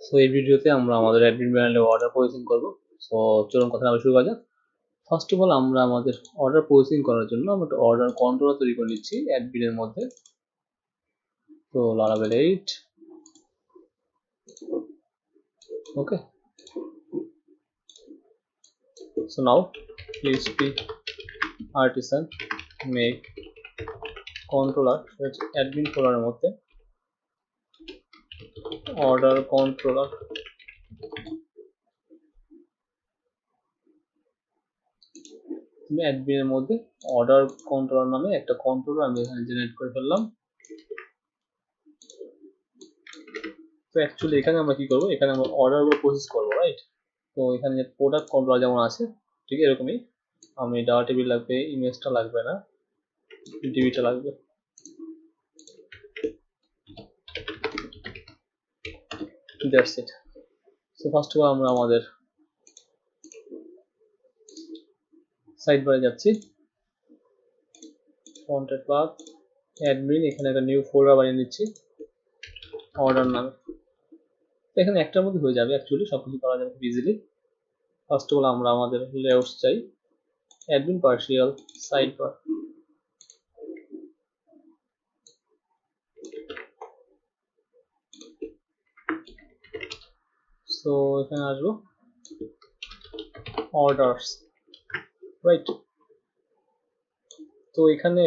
So এই ভিডিওতে আমরা আমাদের অ্যাডমিন প্যানেলে অর্ডার প্রসেসিং করব। সো চলুন কথা আবার শুরু করা যাক। ফার্স্ট অফ অল আমরা আমাদের অর্ডার প্রসেসিং করার জন্য আমরা একটা অর্ডার কন্ট্রোলার তৈরি করে নিচ্ছি অ্যাডমিনের মধ্যে। তো Laravel 8, ওকে। So now PHP artisan make controller, admin ফোল্ডারের মধ্যে অর্ডার কন্ট্রোলার অ্যাডমিনের মধ্যে অর্ডার কন্ট্রোলার নামে একটা কন্ট্রোলার আমি এখানে জেনারেট করে ফেললাম। তো অ্যাকচুয়ালি এখানে আমরা কি করব, এখানে আমরা অর্ডারগুলো প্রসেস করবো, রাইট? তো এখানে যে প্রোডাক্ট কন্ট্রোলার যেমন আছে ঠিক এরকমই আমি ডাটা টেবিল লাগবে, ইমেজটা লাগবে না, ডিবিটা লাগবে। That's it. So first of all আমরা আমাদের সাইড বারে যাচ্ছি, ফ্রন্টের পাথ অ্যাডমিন, এখানে একটা নিউ ফোল্ডার বানিয়ে নিচ্ছি অর্ডার নামে। এখানে একটার মধ্যে হয়ে যাবে, অ্যাকচুয়ালি সবকিছু করা যাবে খুব ইজিলি। ফার্স্ট অফ অল আমরা আমাদের লেআউটস চাই, admin partial side bar. So এখানে আসবো অর্ডারস, রাইট? তো এখানে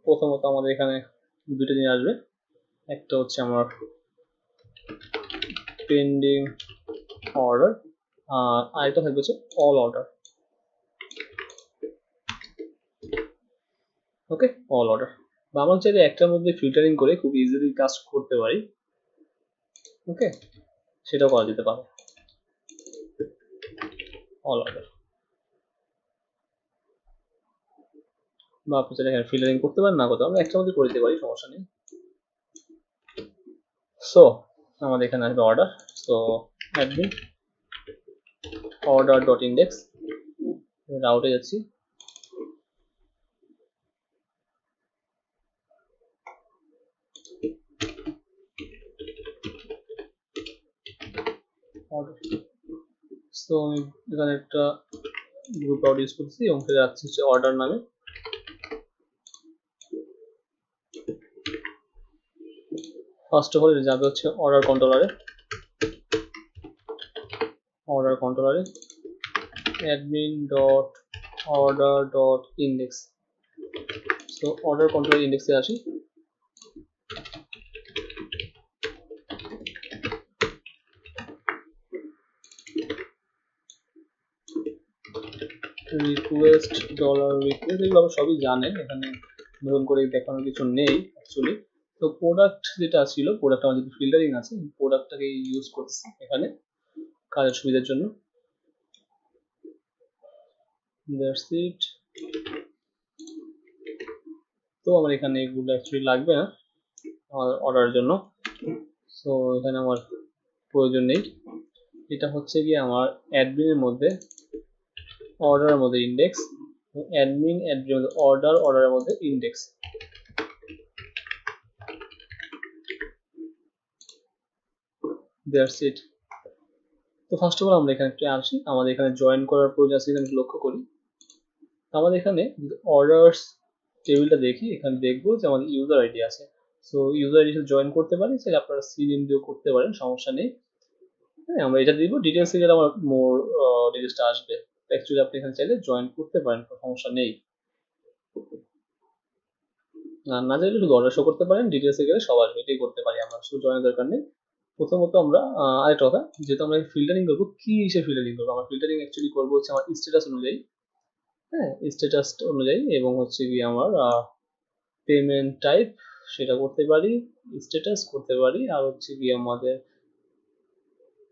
প্রথমত আমাদের এখানে দুটো জিনিস আসবে, একটা হচ্ছে আমার পেন্ডিং অর্ডার আর আরেকটা থাকবে হচ্ছে অল অর্ডার, ওকে। অল অর্ডার বা আমরা চাইলে একটার মধ্যে ফিল্টারিং করে খুব ইজিলি কাজ করতে পারি, ওকে, সেটাও করা যেতে পারে। অল অর্ডার বা আপনি চাইলে এখানে ফিল্টারিং করতে পারেন, না করতে আমরা একটার মধ্যে করে দিতে পারি, সমস্যা নেই। সো আমাদের এখানে আসবে order, so admin order dot index, রাউটে যাচ্ছি, অর্ডার। সো আমি এখানে একটা গ্রুপ আউট ইউজ করছি এবং সেটা রাখছি হচ্ছে অর্ডার নামে। ফার্স্ট অফ অল যাবে হচ্ছে অর্ডার কন্ট্রোলারে, অর্ডার কন্ট্রোলারে admin dot order dot index. So order controller ইন্ডেক্সে আসি, রিকোয়েস্ট ডলার রিকোয়েস্ট, এগুলো সবই জানেন, এখানে নতুন করে দেখানোর কিছু নেই অ্যাকচুয়ালি। তো প্রোডাক্ট যেটা ছিল, প্রোডাক্ট আমার যেহেতু ফিল্টারিং আছে, প্রোডাক্টটাকে ইউজ করতেছি এখানে কাজের সুবিধার জন্য। That's it. তো আমার এখানে এগুলো অ্যাকচুয়ালি লাগবে না আমার অর্ডারের জন্য, সো এখানে আমার প্রয়োজন নেই। এটা হচ্ছে গিয়ে আমার অ্যাডমিনের মধ্যে অর্ডারের মধ্যে ইন্ডেক্স, অ্যাডমিন অ্যাডমিনের মধ্যে অর্ডার, অর্ডারের মধ্যে ইন্ডেক্স। That's it. তো ফার্স্ট অফ অল আমরা এখানে একটু আসি, আমাদের এখানে জয়েন করার প্রয়োজন আছে আমি লক্ষ্য করি। আমাদের এখানে অর্ডার্স টেবিলটা দেখি, এখানে দেখবো যে আমাদের ইউজার আইডি আছে। সো ইউজার আইডি সাথে জয়েন করতে পারি, সেটা আপনারা সিএম দিয়েও করতে পারেন, সমস্যা নেই। হ্যাঁ, আমরা এটা দিব, ডিটেলসে গেলে আমার মোর ডিটেলসটা আসবে। অ্যাকচুয়ালি আপনি এখানে চাইলে জয়েন করতে পারেন, সমস্যা নেই। না চাইলে শুধু অর্ডার শো করতে পারেন, ডিটেলসে গেলে সব আসবে, এটাই করতে পারি আমরা, শুধু জয়েনের দরকার নেই। প্রথমত আমরা আরেকটা কথা, যেহেতু আমরা ফিল্টারিং করবো, কি হিসেবে ফিল্টারিং করবো, আমরা ফিল্টারিং অ্যাকচুয়ালি করবো হচ্ছে আমার স্ট্যাটাস অনুযায়ী, হ্যাঁ, স্ট্যাটাস অনুযায়ী, এবং হচ্ছে কি আমার পেমেন্ট টাইপ সেটা করতে পারি, স্ট্যাটাস করতে পারি, আর হচ্ছে কি আমাদের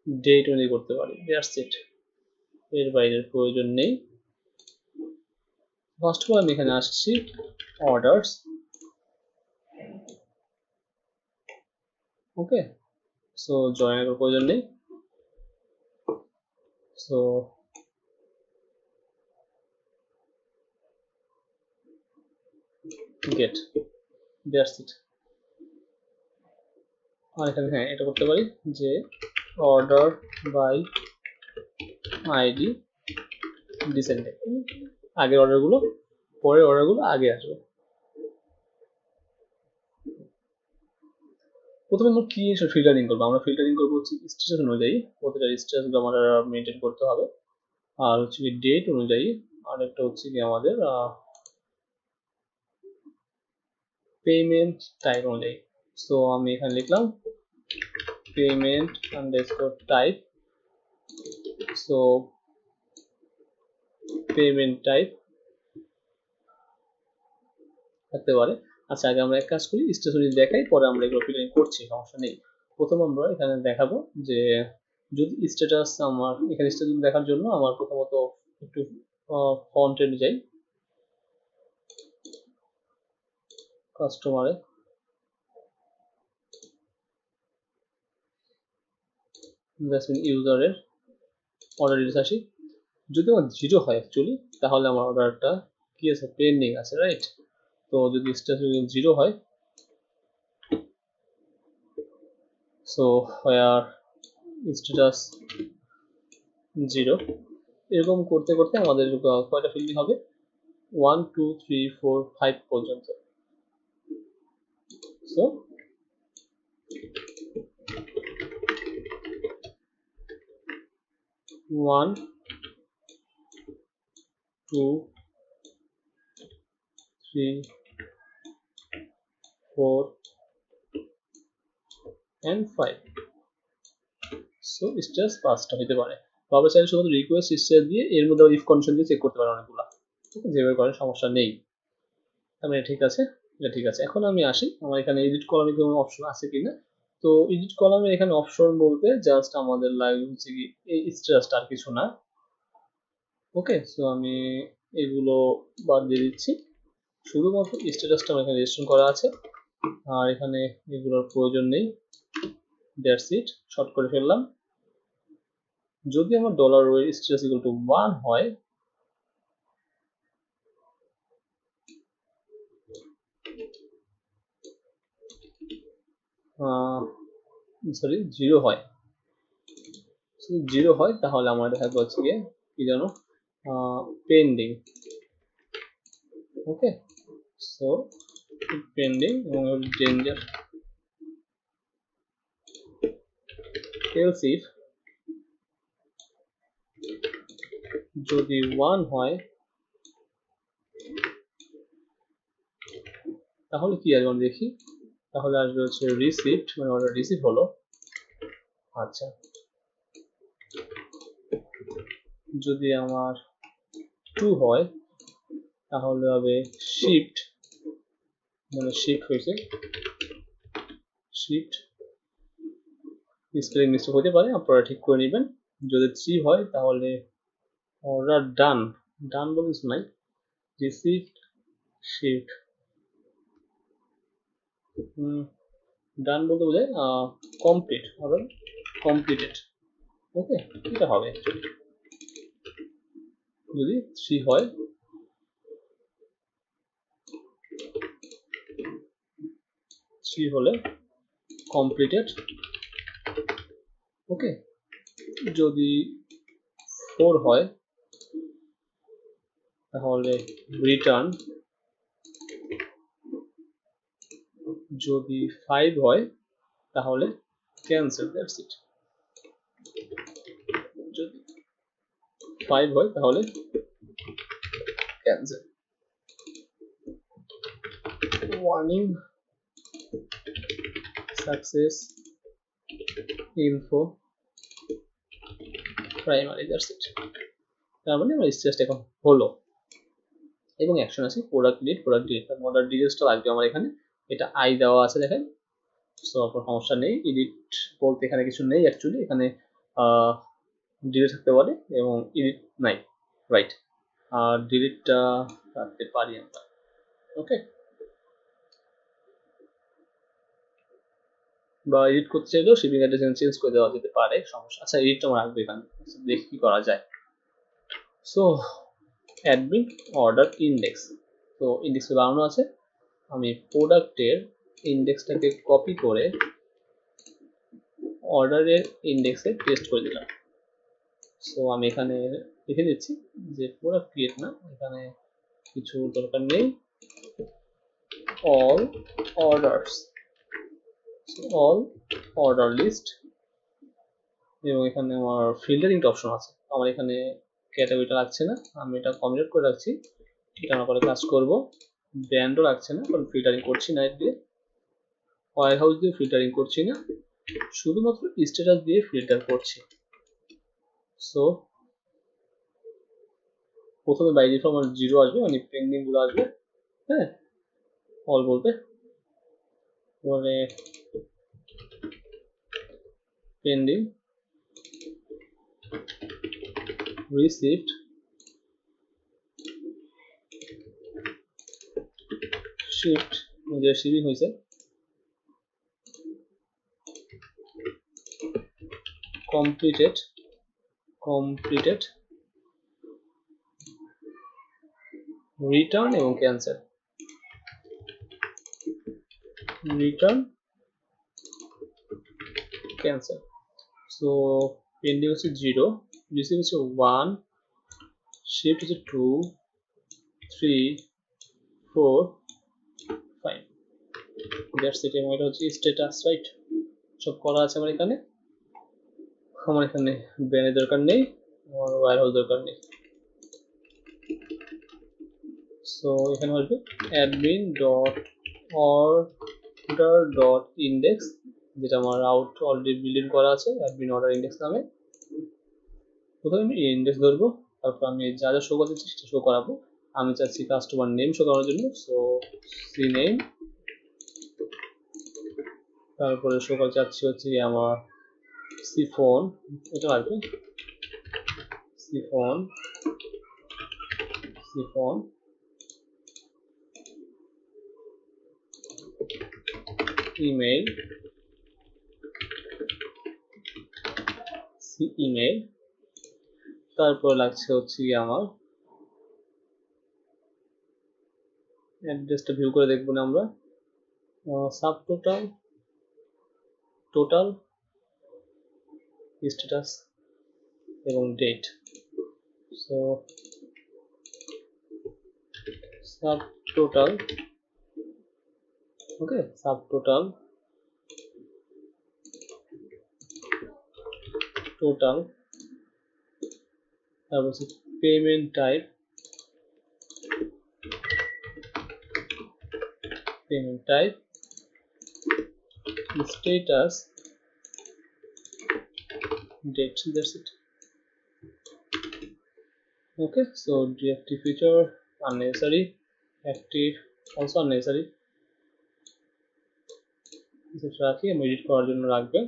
ডেট অনুযায়ী করতে পারি। দ্যাটস ইট, এর বাইরের প্রয়োজন নেই। ফার্স্ট অফ অল আমি এখানে আসছি অর্ডারস, ওকে। সো জয়েনের প্রয়োজন নেই, সো গেট, দ্যাটস ইট। আর এখানে হ্যাঁ এটা করতে পারি যে অর্ডার বাই আইডি ডিসেন্ডিং, আগের অর্ডারগুলো পরের অর্ডারগুলো আগে আসবে। প্রথমে আমরা কি ফিল্টারিং করবো, আমরা ফিল্টারিং করবো হচ্ছে স্ট্যাটাস অনুযায়ী, প্রতিটা স্ট্যাটাসগুলো আমাদের মেনটেন করতে হবে। আর হচ্ছে কি ডেট অনুযায়ী, আর একটা হচ্ছে কি আমাদের পেমেন্ট টাইপ অনুযায়ী। সো আমি এখানে লিখলাম payment underscore type. So payment type থাকতে পারে। আচ্ছা, আগে আমরা এক কাজ করি, স্টেশনারি দেখাই, পরে আমরা এগুলো ফিলিং করছি, সমস্যা নেই। প্রথম আমরা এখানে দেখাবো যে যদি স্ট্যাটাস, আমার এখানে স্ট্যাটাস দেখার জন্য আমার প্রথমত একটু ফন্টে যাই, কাস্টমারে ইউজারের অর্ডার ডিটেলস আসি। যদি আমার 0 হয় অ্যাকচুয়ালি, তাহলে আমার অর্ডারটা কি আছে, পেন্ডিং আছে, রাইট? তো যদি স্ট্যাটাস 0 হয়, সো হোয়ার স্ট্যাটাস 0, এরকম করতে করতে আমাদের কয়টা ফিল্ডিং হবে, 1 2 3 4 5 পর্যন্ত। So 1 2 3 4 and 5। সো স্ট্যাটাস 5টা হতে পারে। বাবা চাইলে শুধু রিকোয়েস্ট স্ট্যাটাস দিয়ে এর মধ্যে ইফ কন্ডিশন দিয়ে চেক করতে পারে অনেকগুলা, ঠিক আছে, যেভাবে করেন সমস্যা নেই। তার ঠিক আছে, এটা ঠিক আছে। এখন আমি আসি আমার এখানে এডিট কলামে কোনো অপশন আছে কিনা। তো এডিট কলামে এখানে অপশন বলতে জাস্ট আমাদের লাগে হচ্ছে কি এই স্ট্যাটাসটা, আর কিছু না। ওকে, সো আমি এগুলো বাদ দিয়ে দিচ্ছি, শুধুমাত্র স্ট্যাটাসটা আমার এখানে রেজিস্ট্রেশন করা আছে, আর এখানে এগুলোর প্রয়োজন নেই। দ্যাটস ইট, শর্ট করে ফেললাম। যদি আমার ডলার স্ট্যাটাস ইকুয়াল টু 1 হয়, সরি 0 হয়, 0 হয়, তাহলে আমার দেখা যাচ্ছে গিয়ে কি জানো, পেন্ডিং। ওকে, সো পেন্ডিং এবং ডেঞ্জার। এলস ইফ যদি 1 হয়, তাহলে কি আসবে আমরা দেখি, তাহলে আসবে হচ্ছে রিসিপ্ট, মানে অর্ডার রিসিভ হলো। আচ্ছা, যদি আমার 2 হয়, তাহলে হবে শিফট, মানে শিফট হয়েছে, শিফট স্পেলিং মিস্টেক হতে পারে, আপনারা ঠিক করে নেবেন। যদি 3 হয়, তাহলে অর্ডার ডান, ডান বলে কিছু নাই, রিসিভড শিফট, ডান বলতে বোঝায় কমপ্লিট, অর্ডার কমপ্লিটেড। ওকে, এটা হবে যদি 3 হয়, 3 হলে কমপ্লিটেড। ওকে, যদি 4 হয়, তাহলে রিটার্ন। যদি 5 হয়, তাহলে ক্যান্সেল, দ্যাটস ইট। যদি 5 হয়, তাহলে cancel. Warning success info primary, that's it. তার মানে আমার স্টেজ এখন হলো, এবং অ্যাকশন আছে product delete, product delete, order ডিটেলসটা লাগবে আমার এখানে, এটা আই দেওয়া আছে দেখেন। সো আপনার সমস্যা নেই, এডিট বলতে এখানে কিছু নেই অ্যাকচুয়ালি, এখানে ডিলিট থাকতে পারে এবং এডিট নাই, রাইট? আর ডিলিটটা রাখতে পারি আমরা। ওকে, বা এডিট করতে চাইলেও শিপিং অ্যাড্রেস চেঞ্জ করে দেওয়া যেতে পারে, সমস্যা। আচ্ছা, এডিটটা আমরা রাখবো এখানে, দেখি কি করা যায়। সো অ্যাডমিন অর্ডার ইন্ডেক্স, তো ইন্ডেক্স বানানো আছে, আমি প্রোডাক্টের ইন্ডেক্সটাকে কপি করে অর্ডারের ইন্ডেক্সে পেস্ট করে দিলাম। সো আমি এখানে লিখে দিচ্ছি যে পুরো ক্রিয়েট না, এখানে কিছু দরকার নেই, all orders, all order list, এবং এখানে আমার ফিল্টারিং অপশন আছে। আমার এখানে ক্যাটাগরিটা লাগছে না, আমি এটা কমিউট করে রাখছি। এটা না করে কাজ করব, ব্র্যান্ডও লাগছে না কারণ ফিল্টারিং করছি না, এর দিয়ে ওয়্যার হাউস দিয়ে ফিল্টারিং করছি না, শুধুমাত্র স্ট্যাটাস দিয়ে ফিল্টার করছি। সো প্রথমে বাই ডিফল্ট আমার 0 আসবে, মানে পেন্ডিং গুলো আসবে, হ্যাঁ, অল বলতে, পরে পেন্ডিং, রিসিভড, শিফট যে শিপিং হয়েছে, কমপ্লিটেড, রিটার্ন এবং cancel, return cancel. So pending হচ্ছে 0, রিসিভ হচ্ছে 1, শিফট হচ্ছে 2, 3, 4, 5, দ্যাটস ইট। এবং এটা হচ্ছে স্ট্যাটাস, রাইট? সব করা আছে আমার এখানে। আমার এখানে ব্যানের দরকার নেই, আমার ওয়্যার হাউস দরকার নেই। সো এখানে আসবে admin dot order dot index, যেটা আমার আউট অলরেডি বিল্ড করা আছে admin অর্ডার ইন্ডেক্স নামে। প্রথমে আমি ইন্ডেক্স ধরবো, তারপর আমি যা যা শো করতে চাচ্ছি শো করাবো। আমি চাচ্ছি কাস্টমার নেম শো করানোর জন্য, সো সি নেম, তারপরে শো করতে চাচ্ছি হচ্ছে আমার সিফোন, এটা আসবে সিফোন, ইমেল, ইমেল, তারপর লাগছে হচ্ছে আমার অ্যাড্রেসটা ভিউ করে দেখবো না আমরা, সাব টোটাল, টোটাল, স্ট্যাটাস এবং ডেট। সো সাব টোটাল, ওকে, সাব টোটাল, টোটাল, তারপর হচ্ছে payment type, status, date, that's it. Okay, so deactive feature unnecessary, active also unnecessary, যেটা রাখি আমি এডিট করার জন্য রাখবে।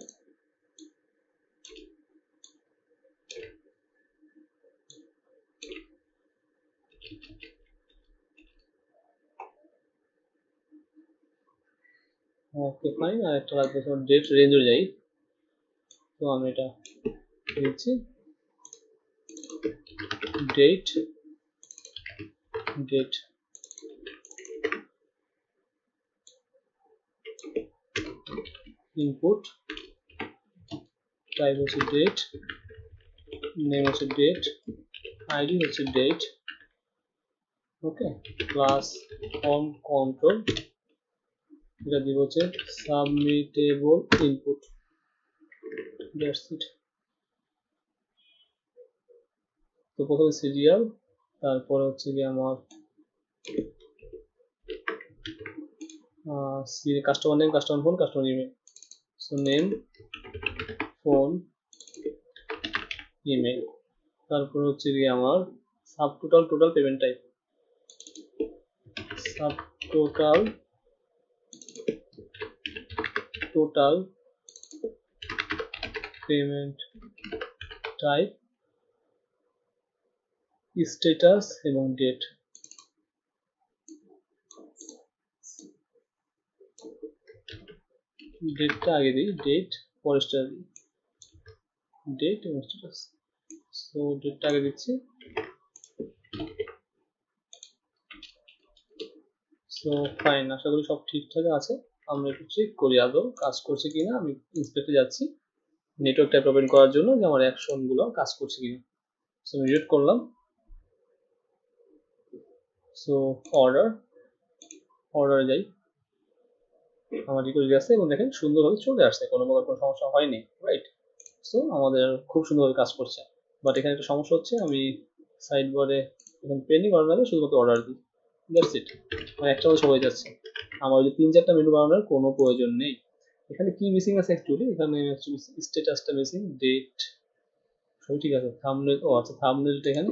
ওকে ফাইন, আর একটা লাগবে ডেট রেঞ্জ অনুযায়ী, তো আমি এটা দিচ্ছি ডেট, ইনপুট টাইপ হচ্ছে ডেট, নেম হচ্ছে ডেট, আইডি হচ্ছে ডেট, ওকে, প্লাস ফর্ম কন্ট্রোল, এটা দিব হচ্ছে সাবমিটেবল ইনপুট, দ্যাটস ইট। তো প্রথমে সিরিয়াল, তারপরে হচ্ছে কি আমার customer name, customer phone, customer email. So name, phone, email, তারপর হচ্ছে কি আমার sub total, total payment type, sub total, total payment type, status এবং ডেট। ডেটটা আগে দিই, ডেট পরে স্ট্যাটাস দিই, ডেট এবং স্ট্যাটাস। সো ডেটটা আগে দিচ্ছি। সো ফাইন, আশা করি সব ঠিকঠাক আছে। আমরা একটু চেক করি আদৌ কাজ করছে কিনা। আমি ইন্সপেক্টে যাচ্ছি, নেটওয়ার্ক টাইপ ওপেন করার জন্য যে আমার অ্যাকশনগুলো কাজ করছে কিনা। সো আমি রিড করলাম। সো অর্ডারে যাই, আমার রিকোয়েস্ট গেছে এবং দেখেন সুন্দরভাবে চলে আসছে, কোনো প্রকার কোনো সমস্যা হয়নি, রাইট। সো আমাদের খুব সুন্দরভাবে কাজ করছে। বাট এখানে একটা সমস্যা হচ্ছে, আমি সাইড বারে এখানে পেন্ডিং অর্ডার লাগে শুধুমাত্র অর্ডার দিই, দ্যাটস ইট। মানে একটা মতো সবাই যাচ্ছে, আমার ওই যে 3-4টা মেনু বানানোর কোনো প্রয়োজন নেই। এখানে কি মিসিং আছে অ্যাকচুয়ালি, এখানে স্ট্যাটাসটা মিসিং, ডেট সবই ঠিক আছে, থাম্বনেল, ও আচ্ছা থাম্বনেলটা এখানে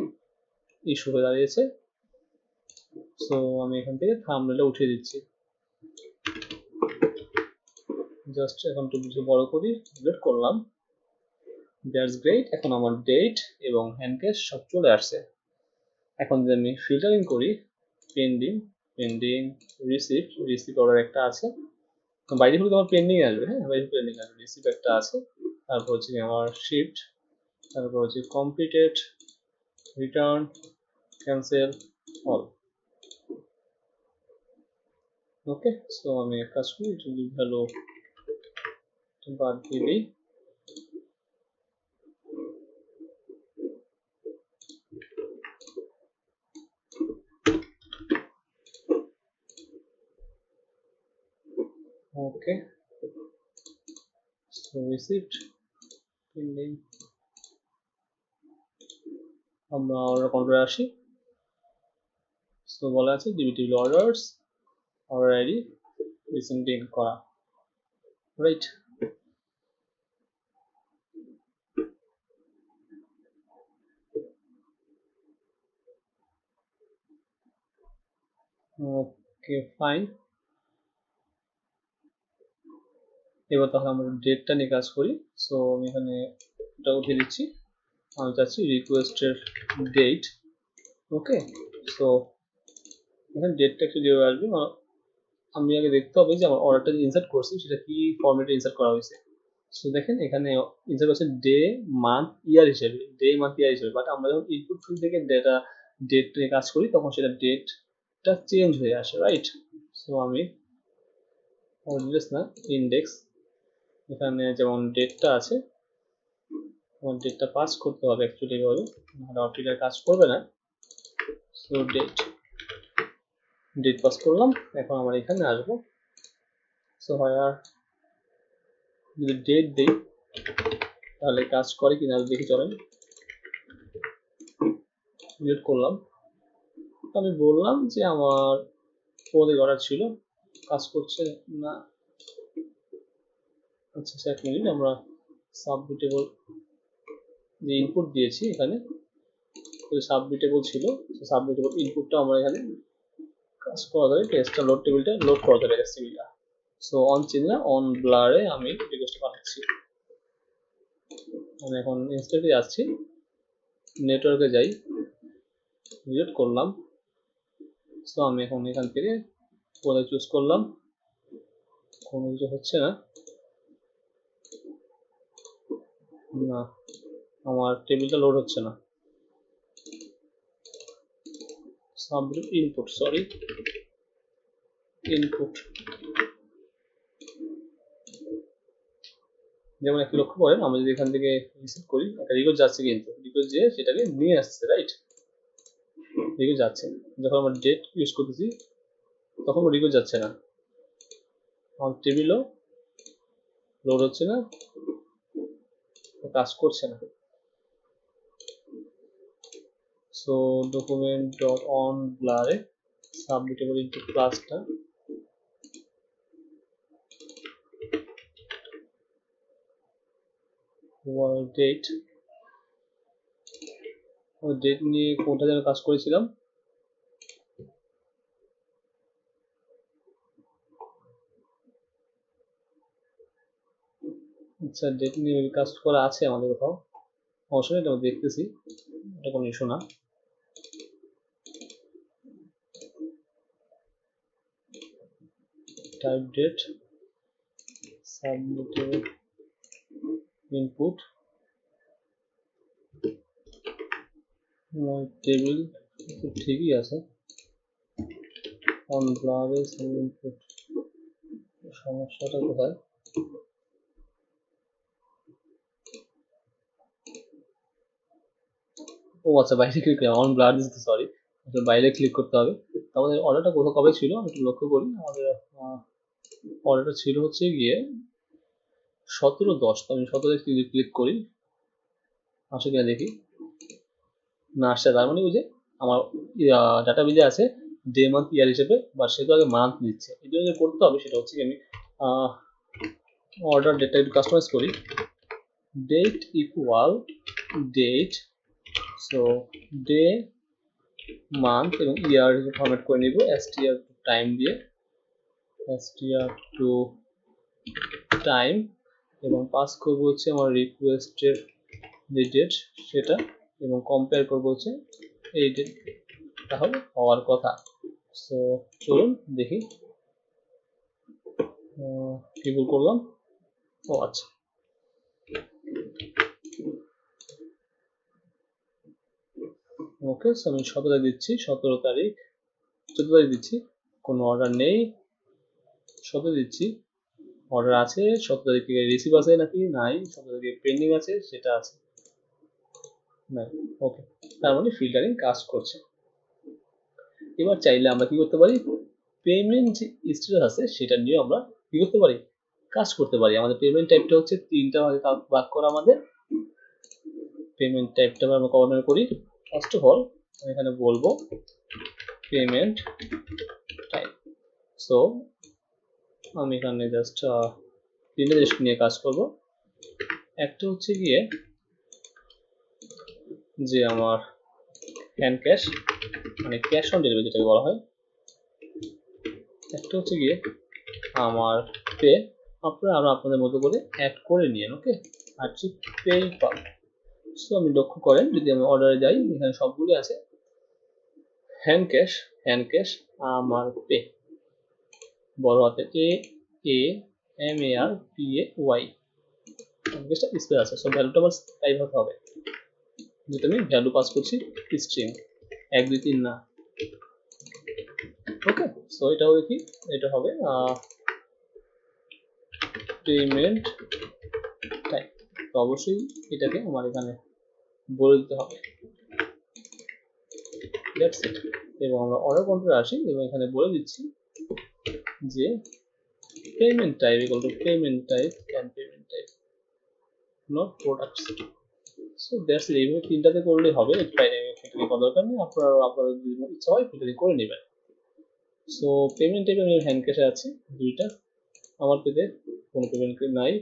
ইস্যু হয়ে দাঁড়িয়েছে। সো আমি এখান থেকে থাম্বনেলটা উঠিয়ে দিচ্ছি, জাস্ট এখন একটু বুঝে বড় করি, ডিলিট করলাম, দ্যাটস গ্রেট। এখন আমার ডেট এবং হ্যান্ডকেস সব চলে আসছে। এখন যদি আমি ফিল্টারিং করি, পেন্ডিং রিসিপ্ট অর্ডার একটা আছে, বাই ডিফল্ট আমার পেন্ডিং আসবে, হ্যাঁ বাই ডিফল্ট পেন্ডিং আসবে, রিসিপ্ট একটা আছে, তারপর হচ্ছে আমার শিফট, তারপর হচ্ছে কমপ্লিটেড, রিটার্ন, ক্যান্সেল, অল। ওকে, সো আমি এক কাজ করি, একটু ভালো বাদ দিলেই, ওকে। সো রিসিপ্ট, পেন্ডিং, আমরা অর্ডার কন্ট্রোলে আসি। সো বলা আছে DBT orders, order ID recently করা, রাইট। ওকে ফাইন, এবার তাহলে আমরা ডেটটা নিয়ে কাজ করি। সো আমি এখানে এটা উঠিয়ে দিচ্ছি, আমি চাচ্ছি রিকোয়েস্টের ডেট। ওকে, সো এখানে ডেটটা একটু যেভাবে আসবে, আমি আগে দেখতে হবে যে আমার অর্ডারটা যে ইনসার্ট করছি সেটা কি ফরম্যাটে ইনসার্ট করা হয়েছে। সো দেখেন এখানে ইনসার্ট করছে ডে মান্থ ইয়ার হিসেবে, বাট আমরা যখন ইনপুট ফিল্ড থেকে ডেট নিয়ে কাজ করি তখন সেটা ডেটটা চেঞ্জ হয়ে আসে, রাইট। সো আমি অর্ডিনাস না, ইন্ডেক্স, এখানে যেমন ডেটটা আছে, আমার ডেটটা পাস করতে হবে অ্যাকচুয়ালি এভাবে, নাহলে অর্ডিনার কাজ করবে না। সো ডেট পাস করলাম, এখন আমার এখানে আসবো। সো হয় আর যদি ডেট দিই তাহলে কাজ করে কিনা দেখি, চলেন ডিলিট করলাম। আমি বললাম যে আমার পদে অর্ডার ছিল, কাজ করছে না। আচ্ছা এক মিনিট, আমরা সাবমিটেবল যে ইনপুট দিয়েছি এখানে সাবমিটেবল ছিল, সাবমিটেবল ইনপুটটা আমরা এখানে কাজ করা যাবে, টেস্টটা লোড টেবিলটা লোড করা যাবে এসটিবিটা। সো অন চেঞ্জ না, অন ব্লারে আমি রিকোয়েস্ট পাঠাচ্ছি। আমি এখন ইনস্ট্যান্টে যাচ্ছি, নেটওয়ার্কে যাই, ডিলিট করলাম। সো আমি এখন এখান থেকে পদে চুজ করলাম, কোনো কিছু হচ্ছে না, না আমার টেবিলটা লোড হচ্ছে না। সাবমিট ইনপুট, সরি ইনপুট, যেমন একটু লক্ষ্য করেন, আমরা যদি এখান থেকে রিসিভ করি একটা রিকোয়েস্ট যাচ্ছে, কিন্তু রিকোয়েস্ট যে সেটাকে নিয়ে আসছে, রাইট, রিকোয়েস্ট যাচ্ছে। যখন আমরা ডেট ইউজ করতেছি তখন রিকোয়েস্ট যাচ্ছে না, আমার টেবিলও লোড হচ্ছে না, কাজ করছে না। সো ডকুমেন্ট ডট অন ব্লারে সাবমিটেবল ইনপুট ক্লাসটা ডেট, ডেট নিয়ে কোনটা যেন কাজ করেছিলাম, আচ্ছা ডেট নিয়ে কাজ করা আছে আমাদের কোথাও, অবশ্যই এটা দেখতেছি, এটা কোনো ইস্যু না। টাইপ ডেট সাবমিটেবল ইনপুট টেবিল ঠিকই আছে, অন ব্লারে ইনপুট, সমস্যাটা কোথায়? ও আচ্ছা, বাইরে ক্লিক অন ব্লার দিতে, সরি, বাইরে ক্লিক করতে হবে। আমাদের অর্ডারটা কোথাও কবে ছিল আমি একটু লক্ষ্য করি। আমাদের অর্ডারটা ছিল হচ্ছে গিয়ে 17/10। তো আমি 17 ক্লিক করি, আসে কিনা দেখি। না আসছে, তার মানে বুঝে আমার ডাটা বেজে আছে ডে মান্থ ইয়ার হিসেবে, বা সে তো আগে মান্থ দিচ্ছে। এই জন্য যে করতে হবে সেটা হচ্ছে কি, আমি অর্ডার ডেটটা একটু কাস্টমাইজ করি, date equal date, so day month এবং ইয়ার ফরম্যাট করে নিব str টু টাইম দিয়ে, str টু টাইম, এবং পাস করবো হচ্ছে আমার রিকোয়েস্টের যে ডেট সেটা, এবং কম্পেয়ার করবো হচ্ছে এই ডেট তাহলে হওয়ার কথা। সো চলুন দেখি কি ভুল করলাম। ও আচ্ছা, ওকে। সো আমি 17 দিচ্ছি, 17 তারিখ, 14 তারিখ দিচ্ছি, কোনো অর্ডার নেই। 17 দিচ্ছি, অর্ডার আছে। 17 তারিখে রিসিভ আছে নাকি, নাই। 17 তারিখে পেন্ডিং আছে, সেটা আছে, নাই। ওকে, তার মানে ফিল্টারিং কাজ করছে। এবার চাইলে আমরা কি করতে পারি, পেমেন্ট যে স্ট্যাটাস আছে সেটা নিয়ে আমরা কি করতে পারি, কাজ করতে পারি। আমাদের পেমেন্ট টাইপটা হচ্ছে 3টা ভাগে ভাগ করা। আমাদের পেমেন্ট টাইপটা আমরা কভার করি। ফার্স্ট অফ অল আমি এখানে বলবো পেমেন্ট টাইপ। সো আমি এখানে জাস্ট 3টা জিনিস নিয়ে কাজ করব। একটা হচ্ছে গিয়ে যে আমার হ্যান্ড ক্যাশ, মানে ক্যাশ অন ডেলিভারি যেটাকে বলা হয়। একটা হচ্ছে গিয়ে আমার পে, আপনারা আরো আপনাদের মতো করে অ্যাড করে নিন, ওকে। আর হচ্ছে পেইপাল। সো আমি লক্ষ্য করেন যদি আমি অর্ডারে যাই, এখানে সবগুলো আছে হ্যান্ড ক্যাশ আমার পে, বড় হাতে AMARPAY, ক্যাশটা স্পেস আছে। সো ভ্যালুটা আমার টাইপ হতে হবে, যেটা আমি ভ্যালু পাস করছি স্ট্রিং 1 2 3 না, ওকে। সো এটা হবে কি, এটা হবে পেমেন্ট টাইপ। তো অবশ্যই এটাকে আমার এখানে বলে দিতে হবে, দ্যাটস ইট। এবং আমরা অর্ডার কন্ট্রোলে আসি এবং এখানে বলে দিচ্ছি যে payment type equal to payment type and payment type not products. So that's it. এইভাবে 3টাতে করলেই হবে, বাইরে ফিল্টারিং করার দরকার নেই। আপনারা আপনাদের যদি ইচ্ছা হয় ফিল্টারিং করে নেবেন। সো পেমেন্ট টাইপে আমি হ্যান্ড ক্যাশে আছে 2টা, আমার পেতে কোনো পেমেন্ট নাই,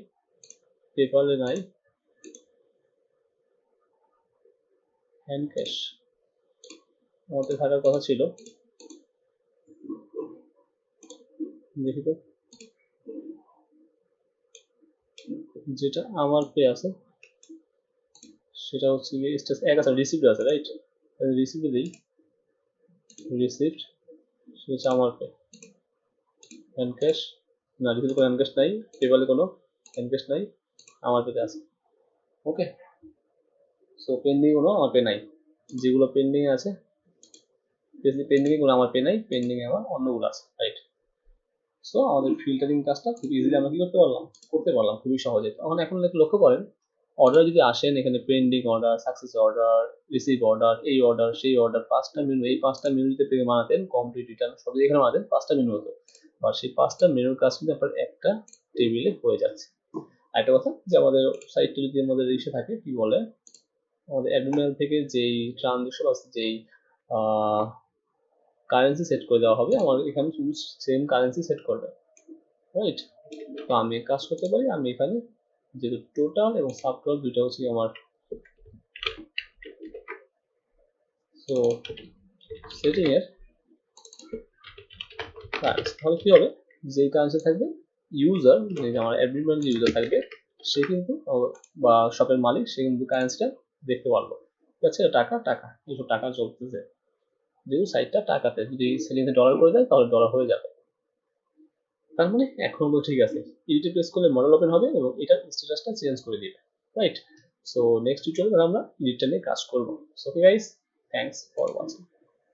পেপালে নাই, হ্যান্ড ক্যাশ আমাদের থাকার কথা ছিল। দেখি তো, যেটা আমার পে আছে সেটা হচ্ছে গিয়ে স্ট্যাটাস 1 আছে, রিসিপ্ট আছে, রাইট। রিসিপ্ট দিই, রিসিপ্ট, সেটা হচ্ছে আমার পে। হ্যান্ড ক্যাশ না, রিসিপ্ট কোনো হ্যান্ড ক্যাশ নাই, পেপালে কোনো হ্যান্ড ক্যাশ নাই, আমার পেতে আছে, ওকে। সো পেন্ডিং কোনো আমার পে নাই, যেগুলো পেন্ডিং আছে পেন্ডিং কোনো আমার পে নাই, পেন্ডিং আমার অন্যগুলো আছে, রাইট। সো আমাদের ফিল্টারিং কাজটা খুব ইজিলি আমরা কি করতে পারলাম খুবই সহজে। এখন লক্ষ্য করেন, অর্ডার যদি আসেন এখানে pending order, success order, receive order, এই অর্ডার সেই অর্ডার, 5টা মেনু, এই 5টা মেনু যদি আপনি বানাতেন, কমপ্লিট রিটার্ন সব যদি এখানে বানাতেন 5টা মেনু হতো, আর সেই 5টা মেনুর কাজ কিন্তু আপনার একটা টেবিলে হয়ে যাচ্ছে। আরেকটা কথা যে আমাদের সাইটটা যদি আমাদের ইসে থাকে, কি বলে, আমাদের অ্যাডমিনাল থেকে যেই ট্রানজেকশন আছে, যেই কারেন্সি সেট করে দেওয়া হবে, আমার এখানে শুধু সেম কারেন্সি সেট করবে, রাইট। তো আমি কাজ করতে পারি, আমি এখানে যেহেতু টোটাল এবং সাব টোটাল দুইটা হচ্ছে আমার, তো সেটিং এর কারেন্সি তাহলে কি হবে, যেই কারেন্সি থাকবে ইউজার, মানে আমার অ্যাডমিন যে ইউজার থাকবে সে কিন্তু, বা শপের মালিক, সে কিন্তু কারেন্সিটা দেখতে পারলো, ঠিক আছে। টাকা এইসব টাকা চলতেছে, যেহেতু সাইটটা টাকাতে, যদি সেলিংয়ে ডলার করে দেয় তাহলে ডলার হয়ে যাবে। তার মানে এখন তো ঠিক আছে, ইডিটে প্রেস করলে মডেল ওপেন হবে এবং এটার স্ট্যাটাসটা চেঞ্জ করে দিবে, রাইট। সো নেক্সট টিউটোরিয়ালে আমরা এডিটটা নিয়ে কাজ করব। So okay guys, thanks for watching.